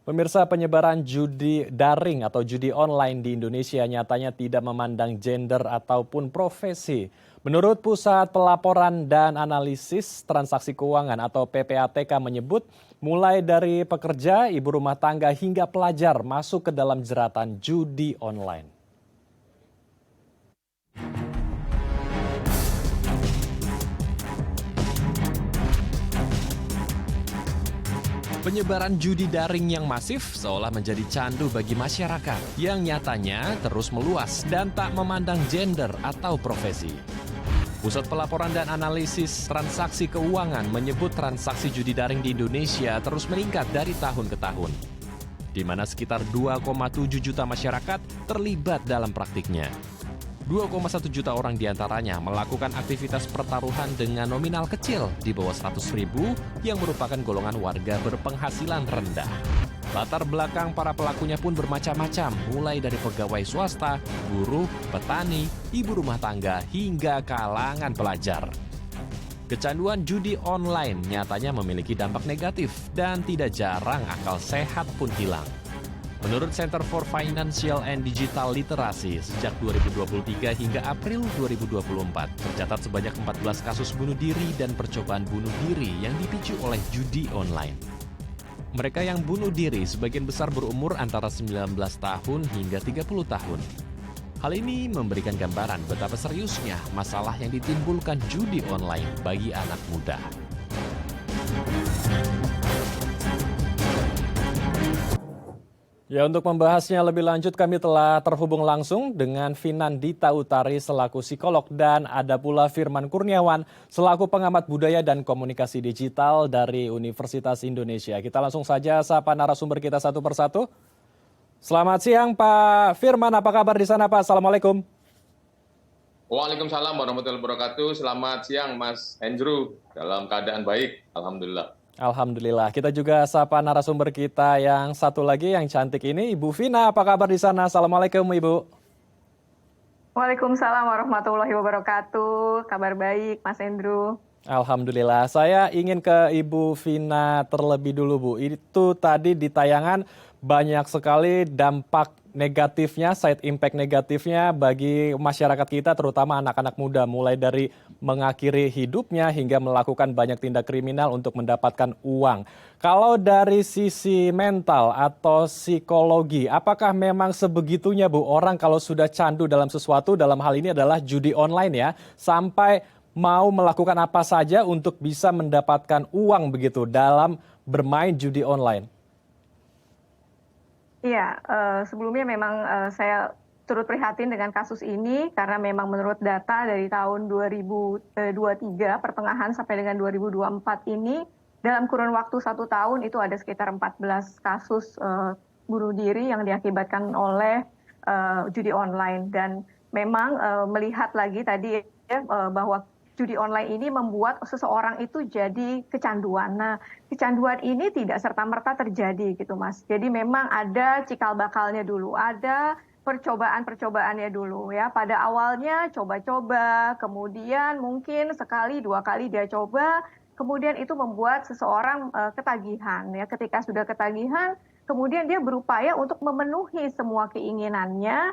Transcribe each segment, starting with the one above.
Pemirsa, penyebaran judi daring atau judi online di Indonesia nyatanya tidak memandang gender ataupun profesi. Menurut Pusat Pelaporan dan Analisis Transaksi Keuangan atau PPATK menyebut, mulai dari pekerja, ibu rumah tangga hingga pelajar masuk ke dalam jeratan judi online. Penyebaran judi daring yang masif seolah menjadi candu bagi masyarakat yang nyatanya terus meluas dan tak memandang gender atau profesi. Pusat Pelaporan dan Analisis Transaksi Keuangan menyebut transaksi judi daring di Indonesia terus meningkat dari tahun ke tahun, di mana sekitar 2,7 juta masyarakat terlibat dalam praktiknya. 2,1 juta orang diantaranya melakukan aktivitas pertaruhan dengan nominal kecil di bawah 100 ribu yang merupakan golongan warga berpenghasilan rendah. Latar belakang para pelakunya pun bermacam-macam, mulai dari pegawai swasta, buruh, petani, ibu rumah tangga, hingga kalangan pelajar. Kecanduan judi online nyatanya memiliki dampak negatif dan tidak jarang akal sehat pun hilang. Menurut Center for Financial and Digital Literacy, sejak 2023 hingga April 2024, tercatat sebanyak 14 kasus bunuh diri dan percobaan bunuh diri yang dipicu oleh judi online. Mereka yang bunuh diri sebagian besar berumur antara 19 tahun hingga 30 tahun. Hal ini memberikan gambaran betapa seriusnya masalah yang ditimbulkan judi online bagi anak muda. Ya, untuk membahasnya lebih lanjut kami telah terhubung langsung dengan Vinandita Utari selaku psikolog dan ada pula Firman Kurniawan selaku pengamat budaya dan komunikasi digital dari Universitas Indonesia. Kita langsung saja sapa narasumber kita satu persatu. Selamat siang Pak Firman, apa kabar di sana Pak? Assalamualaikum. Waalaikumsalam warahmatullahi wabarakatuh. Selamat siang Mas Andrew. Dalam keadaan baik, Alhamdulillah. Alhamdulillah. Kita juga sapa narasumber kita yang satu lagi yang cantik ini, Ibu Vina. Apa kabar di sana? Assalamualaikum Ibu. Waalaikumsalam warahmatullahi wabarakatuh. Kabar baik, Mas Andrew. Alhamdulillah. Saya ingin ke Ibu Vina terlebih dulu, Bu. Itu tadi di tayangan banyak sekali dampak negatifnya, side impact negatifnya bagi masyarakat kita, terutama anak-anak muda. Mulai dari mengakhiri hidupnya hingga melakukan banyak tindak kriminal untuk mendapatkan uang. Kalau dari sisi mental atau psikologi, apakah memang sebegitunya, Bu, orang kalau sudah candu dalam sesuatu, dalam hal ini adalah judi online ya, sampai mau melakukan apa saja untuk bisa mendapatkan uang begitu dalam bermain judi online? Iya, sebelumnya memang saya turut prihatin dengan kasus ini karena memang menurut data dari tahun 2023 pertengahan sampai dengan 2024 ini dalam kurun waktu 1 tahun itu ada sekitar 14 kasus bunuh diri yang diakibatkan oleh judi online dan memang melihat lagi tadi ya, bahwa judi online ini membuat seseorang itu jadi kecanduan. Nah, kecanduan ini tidak serta-merta terjadi gitu, Mas. Jadi memang ada cikal bakalnya dulu, ada percobaan-percobaannya dulu ya. Pada awalnya coba-coba, kemudian mungkin sekali, 2 kali dia coba, kemudian itu membuat seseorang ketagihan ya. Ketika sudah ketagihan, kemudian dia berupaya untuk memenuhi semua keinginannya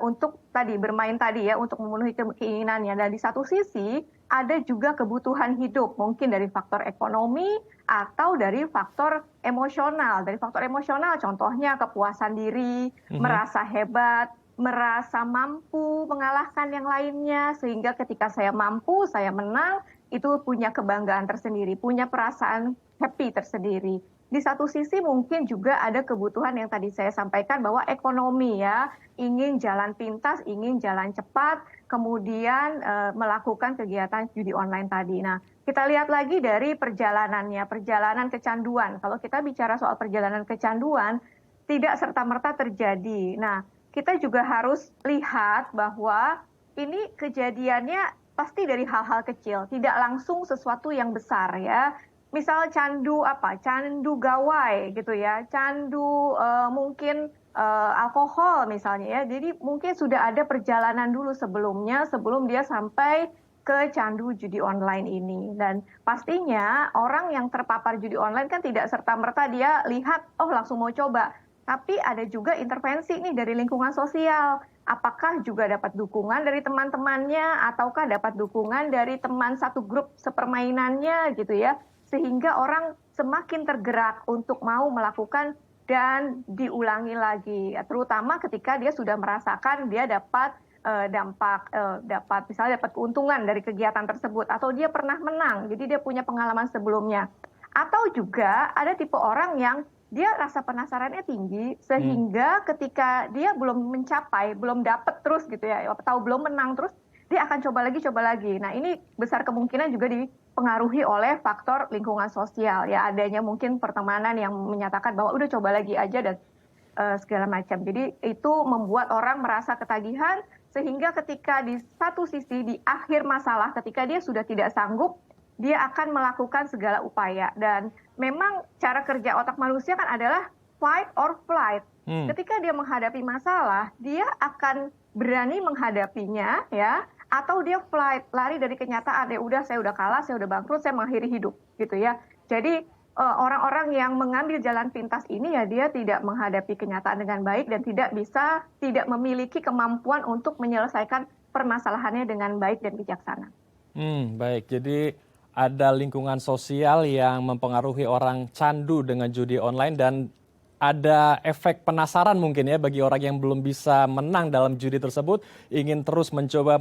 untuk tadi bermain tadi ya, untuk memenuhi keinginannya. Dan di satu sisi ada juga kebutuhan hidup, mungkin dari faktor ekonomi atau dari faktor emosional. Dari faktor emosional contohnya kepuasan diri, merasa hebat, merasa mampu mengalahkan yang lainnya, sehingga ketika saya mampu, saya menang, itu punya kebanggaan tersendiri, punya perasaan happy tersendiri. Di satu sisi mungkin juga ada kebutuhan yang tadi saya sampaikan bahwa ekonomi ya, ingin jalan pintas, ingin jalan cepat, kemudian melakukan kegiatan judi online tadi. Nah, kita lihat lagi dari perjalanannya, perjalanan kecanduan. Kalau kita bicara soal perjalanan kecanduan, tidak serta-merta terjadi. Nah, kita juga harus lihat bahwa ini kejadiannya pasti dari hal-hal kecil, tidak langsung sesuatu yang besar ya. Misal candu apa? Candu gawai gitu ya, candu mungkin alkohol misalnya ya. Jadi mungkin sudah ada perjalanan dulu sebelumnya sebelum dia sampai ke candu judi online ini. Dan pastinya orang yang terpapar judi online kan tidak serta-merta dia lihat, oh langsung mau coba. Tapi ada juga intervensi nih dari lingkungan sosial. Apakah juga dapat dukungan dari teman-temannya, ataukah dapat dukungan dari teman satu grup sepermainannya gitu ya. Sehingga orang semakin tergerak untuk mau melakukan dan diulangi lagi. Terutama ketika dia sudah merasakan dia dapat misalnya dapat keuntungan dari kegiatan tersebut, atau dia pernah menang, jadi dia punya pengalaman sebelumnya. Atau juga ada tipe orang yang dia rasa penasarannya tinggi, sehingga ketika dia belum mencapai, belum dapat terus gitu ya, atau belum menang terus, dia akan coba lagi. Nah ini besar kemungkinan juga dipengaruhi oleh faktor lingkungan sosial, ya adanya mungkin pertemanan yang menyatakan bahwa udah coba lagi aja dan segala macam. Jadi itu membuat orang merasa ketagihan, sehingga ketika di satu sisi di akhir masalah ketika dia sudah tidak sanggup, dia akan melakukan segala upaya. Dan memang cara kerja otak manusia kan adalah fight or flight. Ketika dia menghadapi masalah, dia akan berani menghadapinya ya, atau dia flight, lari dari kenyataan, ya udah saya udah kalah, saya udah bangkrut, saya mengakhiri hidup gitu ya. Jadi orang-orang yang mengambil jalan pintas ini ya dia tidak menghadapi kenyataan dengan baik dan tidak memiliki kemampuan untuk menyelesaikan permasalahannya dengan baik dan bijaksana. Baik, jadi ada lingkungan sosial yang mempengaruhi orang candu dengan judi online dan ada efek penasaran mungkin ya bagi orang yang belum bisa menang dalam judi tersebut, ingin terus mencoba,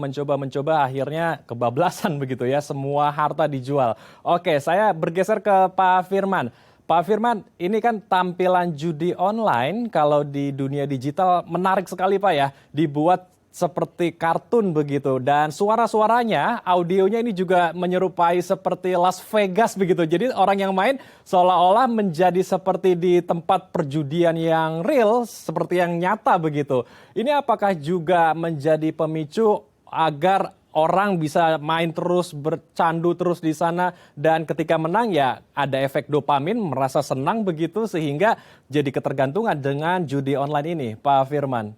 akhirnya kebablasan begitu ya, semua harta dijual. Oke, saya bergeser ke Pak Firman. Pak Firman, ini kan tampilan judi online kalau di dunia digital menarik sekali Pak ya, dibuat seperti kartun begitu dan suara-suaranya, audionya ini juga menyerupai seperti Las Vegas begitu. Jadi orang yang main seolah-olah menjadi seperti di tempat perjudian yang real, seperti yang nyata begitu. Ini apakah juga menjadi pemicu agar orang bisa main terus, bercandu terus di sana dan ketika menang ya ada efek dopamin, merasa senang begitu sehingga jadi ketergantungan dengan judi online ini, Pak Firman?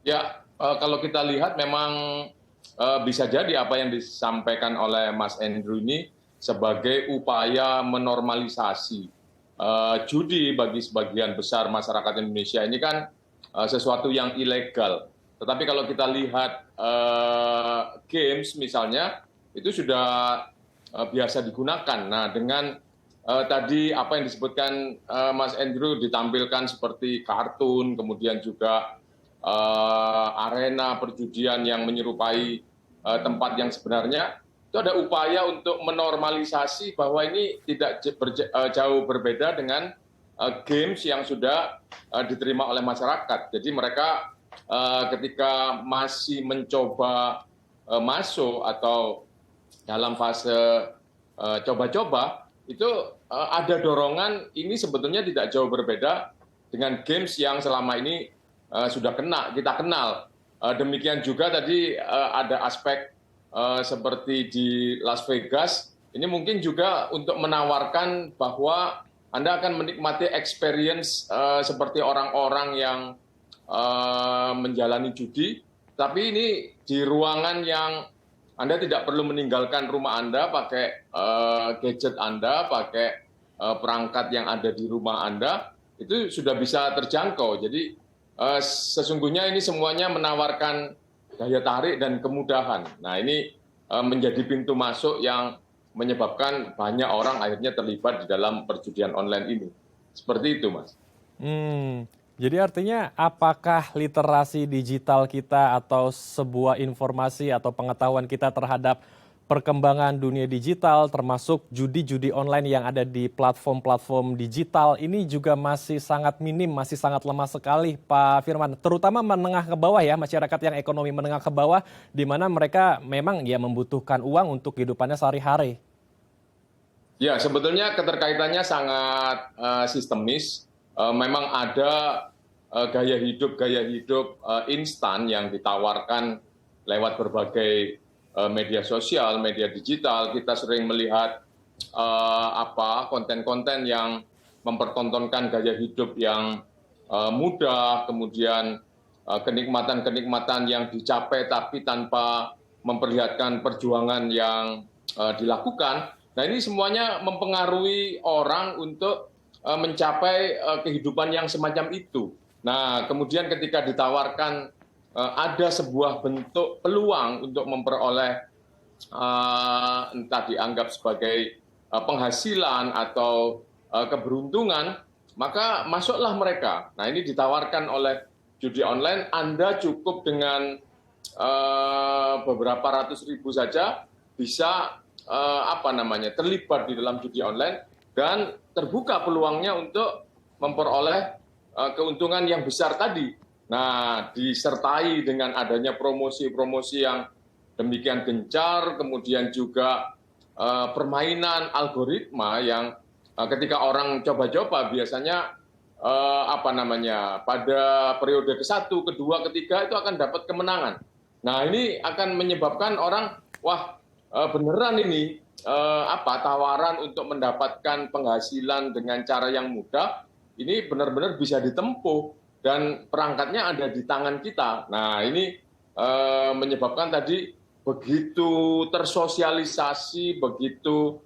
Ya, kalau kita lihat memang bisa jadi apa yang disampaikan oleh Mas Andrew ini sebagai upaya menormalisasi judi bagi sebagian besar masyarakat Indonesia ini kan sesuatu yang ilegal. Tetapi kalau kita lihat games misalnya, itu sudah biasa digunakan. Nah, dengan tadi apa yang disebutkan Mas Andrew ditampilkan seperti kartun, kemudian juga arena perjudian yang menyerupai tempat yang sebenarnya, itu ada upaya untuk menormalisasi bahwa ini tidak jauh berbeda dengan games yang sudah diterima oleh masyarakat. Jadi mereka ketika masih mencoba masuk atau dalam fase coba-coba, itu ada dorongan ini sebetulnya tidak jauh berbeda dengan games yang selama ini sudah kita kenal. Demikian juga tadi ada aspek seperti di Las Vegas, ini mungkin juga untuk menawarkan bahwa Anda akan menikmati experience seperti orang-orang yang menjalani judi, tapi ini di ruangan yang Anda tidak perlu meninggalkan rumah Anda, pakai gadget Anda, pakai perangkat yang ada di rumah Anda, itu sudah bisa terjangkau. Jadi sesungguhnya ini semuanya menawarkan daya tarik dan kemudahan. Nah ini menjadi pintu masuk yang menyebabkan banyak orang akhirnya terlibat di dalam perjudian online ini. Seperti itu, Mas. Jadi artinya apakah literasi digital kita atau sebuah informasi atau pengetahuan kita terhadap perkembangan dunia digital termasuk judi-judi online yang ada di platform-platform digital ini juga masih sangat minim, masih sangat lemah sekali Pak Firman. Terutama menengah ke bawah ya, masyarakat yang ekonomi menengah ke bawah di mana mereka memang ya membutuhkan uang untuk kehidupannya sehari-hari. Ya, sebetulnya keterkaitannya sangat sistemis. Memang ada gaya hidup instan yang ditawarkan lewat berbagai media sosial, media digital. Kita sering melihat konten-konten yang mempertontonkan gaya hidup yang mudah, kemudian kenikmatan-kenikmatan yang dicapai tapi tanpa memperlihatkan perjuangan yang dilakukan. Nah, ini semuanya mempengaruhi orang untuk mencapai kehidupan yang semacam itu. Nah, kemudian ketika ditawarkan ada sebuah bentuk peluang untuk memperoleh entah dianggap sebagai penghasilan atau keberuntungan, maka masuklah mereka. Nah, ini ditawarkan oleh judi online, Anda cukup dengan beberapa ratus ribu saja bisa terlibat di dalam judi online dan terbuka peluangnya untuk memperoleh keuntungan yang besar tadi. Nah, disertai dengan adanya promosi-promosi yang demikian gencar, kemudian juga permainan algoritma yang ketika orang coba-coba biasanya pada periode ke-1, kedua, ketiga itu akan dapat kemenangan. Nah, ini akan menyebabkan orang, wah beneran ini tawaran untuk mendapatkan penghasilan dengan cara yang mudah, ini benar-benar bisa ditempuh dan perangkatnya ada di tangan kita. Nah, ini menyebabkan tadi begitu tersosialisasi, begitu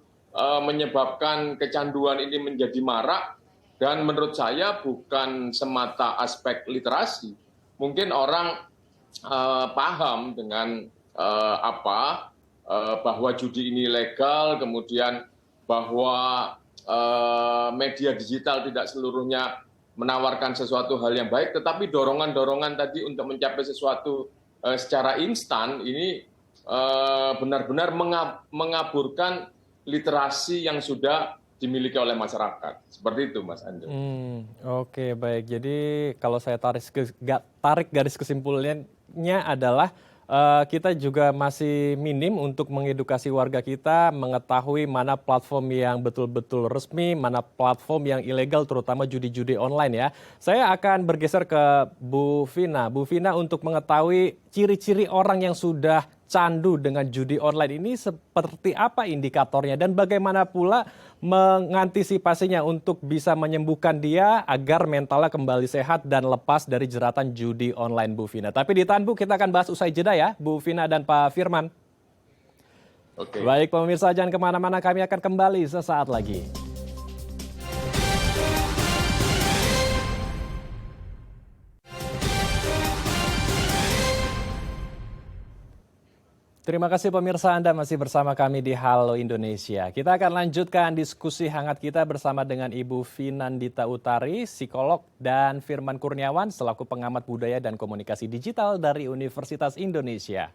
menyebabkan kecanduan ini menjadi marak, dan menurut saya bukan semata aspek literasi. Mungkin orang paham dengan bahwa judi ini legal, kemudian bahwa media digital tidak seluruhnya menawarkan sesuatu hal yang baik, tetapi dorongan-dorongan tadi untuk mencapai sesuatu secara instan ini benar-benar mengaburkan literasi yang sudah dimiliki oleh masyarakat. Seperti itu, Mas Andre. Oke, baik. Jadi kalau saya tarik garis kesimpulannya adalah kita juga masih minim untuk mengedukasi warga kita mengetahui mana platform yang betul-betul resmi, mana platform yang ilegal, terutama judi-judi online ya. Saya akan bergeser ke Bu Vina. Bu Vina, untuk mengetahui ciri-ciri orang yang sudah candu dengan judi online ini seperti apa indikatornya dan bagaimana pula mengantisipasinya untuk bisa menyembuhkan dia agar mentalnya kembali sehat dan lepas dari jeratan judi online, Bu Vina. Tapi ditahan, Bu, kita akan bahas usai jeda ya, Bu Vina dan Pak Firman. Oke. Baik, pemirsa, jangan kemana-mana, kami akan kembali sesaat lagi. Terima kasih pemirsa, Anda masih bersama kami di Halo Indonesia. Kita akan lanjutkan diskusi hangat kita bersama dengan Ibu Vinandita Utari, psikolog, dan Firman Kurniawan selaku pengamat budaya dan komunikasi digital dari Universitas Indonesia.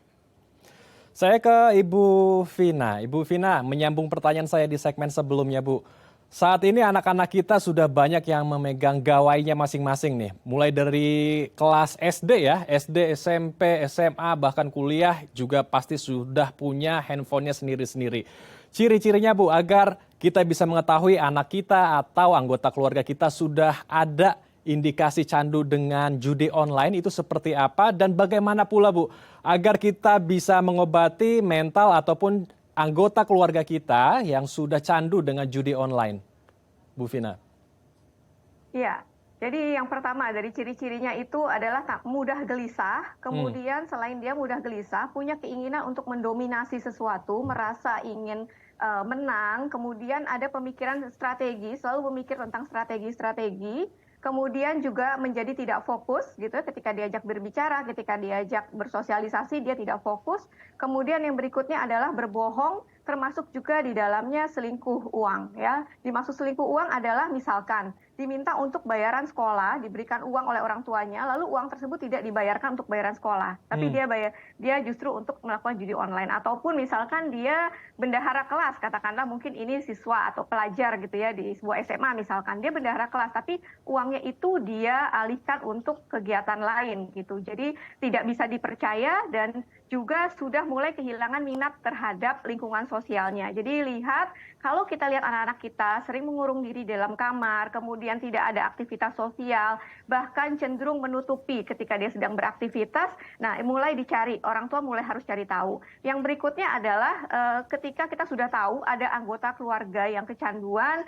Saya ke Ibu Vina. Ibu Vina, menyambung pertanyaan saya di segmen sebelumnya, Bu. Saat ini anak-anak kita sudah banyak yang memegang gawainya masing-masing nih. Mulai dari kelas SD ya, SD, SMP, SMA, bahkan kuliah juga pasti sudah punya handphonenya sendiri-sendiri. Ciri-cirinya, Bu, agar kita bisa mengetahui anak kita atau anggota keluarga kita sudah ada indikasi candu dengan judi online itu seperti apa dan bagaimana pula, Bu, agar kita bisa mengobati mental ataupun anggota keluarga kita yang sudah candu dengan judi online, Bu Vina? Iya, jadi yang pertama dari ciri-cirinya itu adalah mudah gelisah, kemudian selain dia mudah gelisah, punya keinginan untuk mendominasi sesuatu, merasa ingin menang, kemudian ada pemikiran strategi, selalu memikir tentang strategi-strategi, kemudian juga menjadi tidak fokus gitu ketika diajak berbicara, ketika diajak bersosialisasi dia tidak fokus. Kemudian yang berikutnya adalah berbohong, termasuk juga di dalamnya selingkuh uang ya. Dimaksud selingkuh uang adalah misalkan diminta untuk bayaran sekolah, diberikan uang oleh orang tuanya, lalu uang tersebut tidak dibayarkan untuk bayaran sekolah, tapi dia justru untuk melakukan judi online. Ataupun misalkan dia bendahara kelas, katakanlah mungkin ini siswa atau pelajar gitu ya di sebuah SMA misalkan, dia bendahara kelas, tapi uangnya itu dia alihkan untuk kegiatan lain gitu. Jadi tidak bisa dipercaya dan juga sudah mulai kehilangan minat terhadap lingkungan sosialnya. Jadi lihat, kalau kita lihat anak-anak kita sering mengurung diri dalam kamar, kemudian kemudian tidak ada aktivitas sosial, bahkan cenderung menutupi ketika dia sedang beraktivitas. Nah, mulai dicari, orang tua mulai harus cari tahu. Yang berikutnya adalah ketika kita sudah tahu ada anggota keluarga yang kecanduan,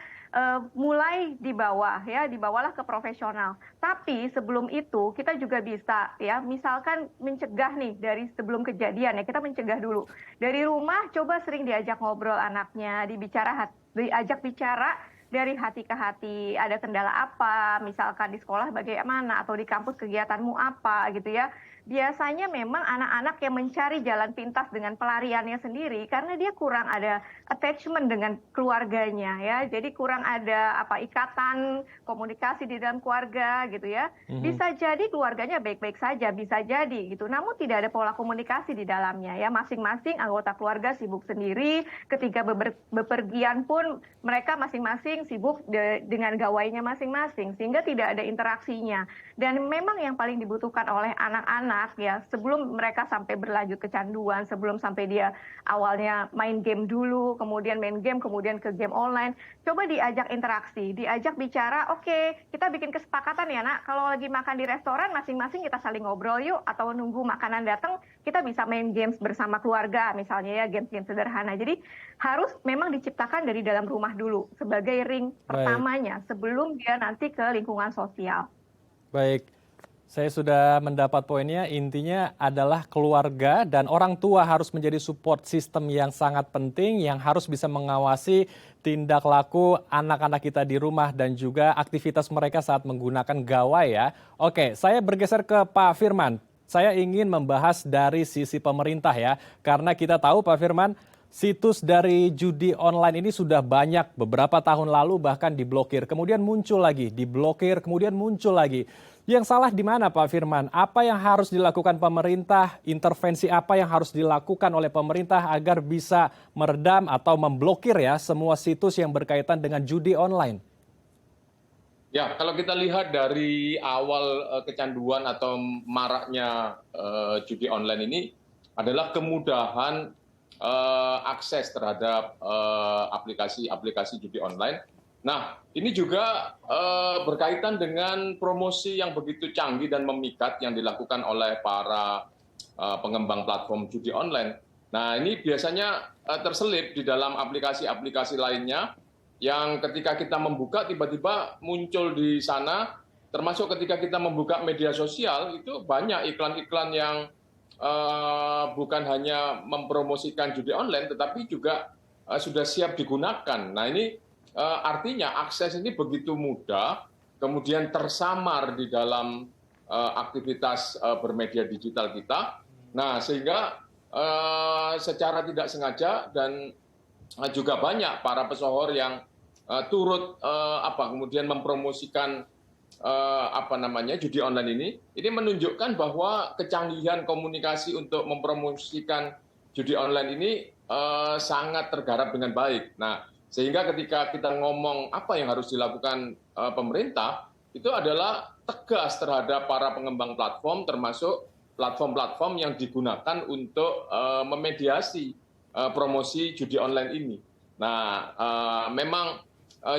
mulai dibawalah ke profesional. Tapi sebelum itu kita juga bisa ya, misalkan mencegah nih dari sebelum kejadian ya, kita mencegah dulu. Dari rumah coba sering diajak ngobrol anaknya, diajak bicara dari hati ke hati, ada kendala apa, misalkan di sekolah bagaimana, atau di kampus kegiatanmu apa gitu ya. Biasanya memang anak-anak yang mencari jalan pintas dengan pelariannya sendiri karena dia kurang ada attachment dengan keluarganya ya. Jadi kurang ada ikatan komunikasi di dalam keluarga gitu ya. Bisa jadi keluarganya baik-baik saja, bisa jadi gitu. Namun tidak ada pola komunikasi di dalamnya ya. Masing-masing anggota keluarga sibuk sendiri, ketika bepergian pun mereka masing-masing sibuk dengan gawainya masing-masing sehingga tidak ada interaksinya. Dan memang yang paling dibutuhkan oleh anak-anak ya, sebelum mereka sampai berlanjut kecanduan, sebelum sampai dia awalnya main game dulu, kemudian main game, kemudian ke game online, coba diajak interaksi, diajak bicara, oke, kita bikin kesepakatan ya nak, kalau lagi makan di restoran masing-masing kita saling ngobrol yuk, atau nunggu makanan datang, kita bisa main games bersama keluarga, misalnya ya, game-game sederhana. Jadi harus memang diciptakan dari dalam rumah dulu, sebagai ring pertamanya, sebelum dia nanti ke lingkungan sosial. Baik, saya sudah mendapat poinnya. Intinya adalah keluarga dan orang tua harus menjadi support system yang sangat penting, yang harus bisa mengawasi tindak laku anak-anak kita di rumah dan juga aktivitas mereka saat menggunakan gawai ya. Oke, saya bergeser ke Pak Firman. Saya ingin membahas dari sisi pemerintah ya, karena kita tahu Pak Firman, situs dari judi online ini sudah banyak, beberapa tahun lalu bahkan diblokir, kemudian muncul lagi, diblokir, kemudian muncul lagi. Yang salah di mana Pak Firman? Apa yang harus dilakukan pemerintah, intervensi apa yang harus dilakukan oleh pemerintah agar bisa meredam atau memblokir ya semua situs yang berkaitan dengan judi online? Ya, kalau kita lihat dari awal kecanduan atau maraknya judi online ini adalah kemudahan akses terhadap aplikasi-aplikasi judi online. Nah, ini juga berkaitan dengan promosi yang begitu canggih dan memikat yang dilakukan oleh para pengembang platform judi online. Nah, ini biasanya terselip di dalam aplikasi-aplikasi lainnya yang ketika kita membuka tiba-tiba muncul di sana, termasuk ketika kita membuka media sosial, itu banyak iklan-iklan yang bukan hanya mempromosikan judi online, tetapi juga sudah siap digunakan. Nah, ini artinya akses ini begitu mudah, kemudian tersamar di dalam aktivitas bermedia digital kita. Nah, sehingga secara tidak sengaja dan juga banyak para pesohor yang turut kemudian mempromosikan judi online ini menunjukkan bahwa kecanggihan komunikasi untuk mempromosikan judi online ini sangat tergarap dengan baik. Nah, sehingga ketika kita ngomong apa yang harus dilakukan pemerintah, itu adalah tegas terhadap para pengembang platform, termasuk platform-platform yang digunakan untuk memediasi promosi judi online ini. Nah, memang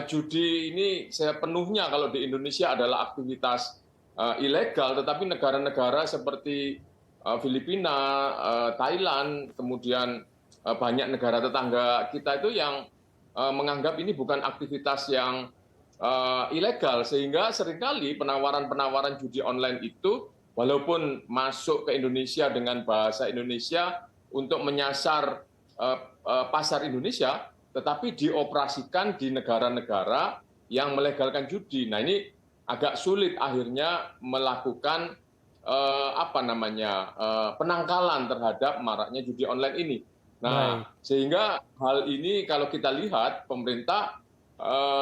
judi ini sepenuhnya kalau di Indonesia adalah aktivitas ilegal, tetapi negara-negara seperti Filipina, Thailand, kemudian banyak negara tetangga kita itu yang menganggap ini bukan aktivitas yang ilegal, sehingga seringkali penawaran-penawaran judi online itu walaupun masuk ke Indonesia dengan bahasa Indonesia untuk menyasar pasar Indonesia, tetapi dioperasikan di negara-negara yang melegalkan judi. Nah, ini agak sulit akhirnya melakukan penangkalan terhadap maraknya judi online ini. Nah, sehingga hal ini kalau kita lihat pemerintah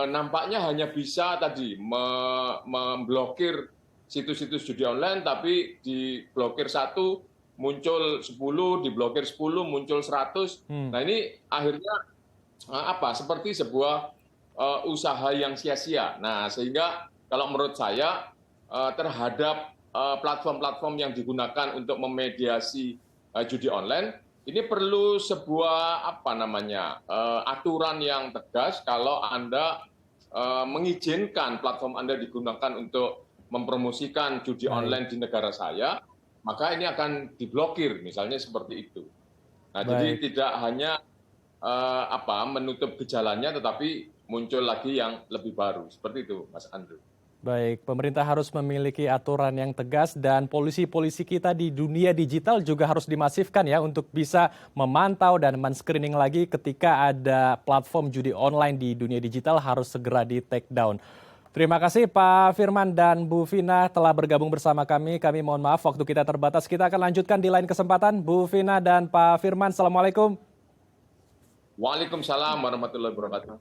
nampaknya hanya bisa tadi memblokir situs-situs judi online, tapi diblokir 1 muncul 10, diblokir 10 muncul 100. Nah, ini akhirnya seperti sebuah usaha yang sia-sia. Nah, sehingga kalau menurut saya terhadap platform-platform yang digunakan untuk memediasi judi online, ini perlu sebuah aturan yang tegas kalau Anda mengizinkan platform Anda digunakan untuk mempromosikan judi online di negara saya, maka ini akan diblokir, misalnya seperti itu. Nah, jadi tidak hanya menutup gejalanya, tetapi muncul lagi yang lebih baru. Seperti itu, Mas Andrew. Baik, pemerintah harus memiliki aturan yang tegas dan polisi-polisi kita di dunia digital juga harus dimasifkan ya untuk bisa memantau dan men-screening lagi ketika ada platform judi online di dunia digital harus segera di take down. Terima kasih Pak Firman dan Bu Vina telah bergabung bersama kami. Kami mohon maaf waktu kita terbatas. Kita akan lanjutkan di lain kesempatan. Bu Vina dan Pak Firman, Assalamualaikum. Waalaikumsalam warahmatullahi wabarakatuh.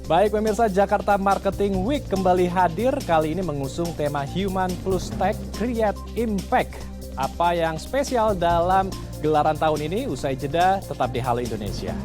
Baik pemirsa, Jakarta Marketing Week kembali hadir. Kali ini mengusung tema Human plus Tech Create Impact. Apa yang spesial dalam gelaran tahun ini? Usai jeda, tetap di Halo Indonesia.